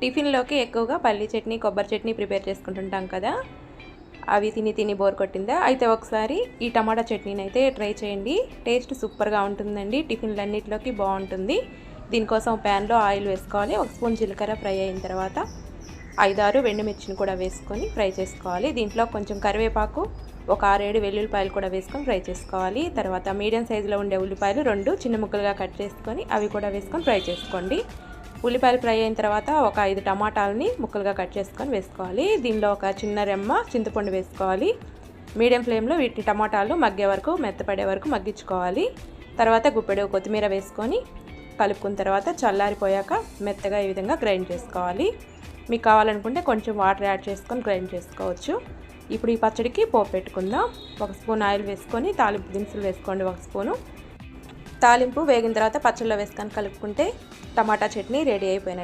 టిఫిన్లోకి ఎక్కువగా పల్లి చట్నీ, కొబ్బరి చట్నీ ప్రిపేర్ చేసుకుంటుంటాం కదా, అవి తిని తిని బోర్ కొట్టిందా? అయితే ఒకసారి ఈ టమాటా చట్నీని అయితే ట్రై చేయండి. టేస్ట్ సూపర్గా ఉంటుందండి. టిఫిన్లన్నిటిలోకి బాగుంటుంది. దీనికోసం ప్యాన్లో ఆయిల్ వేసుకోవాలి. 1 స్పూన్ జీలకర్ర ఫ్రై అయిన తర్వాత 5-6 ఎండుమిర్చిని కూడా వేసుకొని ఫ్రై చేసుకోవాలి. దీంట్లో కొంచెం కరివేపాకు, ఒక 6-7 వెల్లుల్లిపాయలు కూడా వేసుకొని ఫ్రై చేసుకోవాలి. తర్వాత మీడియం సైజులో ఉండే ఉల్లిపాయలు 2 చిన్న ముక్కలుగా కట్ చేసుకొని అవి కూడా వేసుకొని ఫ్రై చేసుకోండి. ఉల్లిపాయలు ఫ్రై అయిన తర్వాత ఒక 5 టమాటాలని ముక్కలుగా కట్ చేసుకొని వేసుకోవాలి. దీనిలో ఒక చిన్న రెమ్మ చింతపండు వేసుకోవాలి. మీడియం ఫ్లేమ్లో వీటిని టమాటాలు మగ్గే వరకు, మెత్తపడే వరకు మగ్గించుకోవాలి. తర్వాత గుప్పెడు కొత్తిమీర వేసుకొని కలుపుకున్న తర్వాత చల్లారిపోయాక మెత్తగా ఈ విధంగా గ్రైండ్ చేసుకోవాలి. మీకు కావాలనుకుంటే కొంచెం వాటర్ యాడ్ చేసుకొని గ్రైండ్ చేసుకోవచ్చు. ఇప్పుడు ఈ పచ్చడికి పోపు పెట్టుకుందాం. 1 స్పూన్ ఆయిల్ వేసుకొని తాలింపు దినుసులు వేసుకోండి. 1 స్పూను తాలింపు వేగిన తర్వాత పచ్చళ్ళలో వేసుకొని కలుపుకుంటే టమాటా చట్నీ రెడీ అయిపోయినట్టు.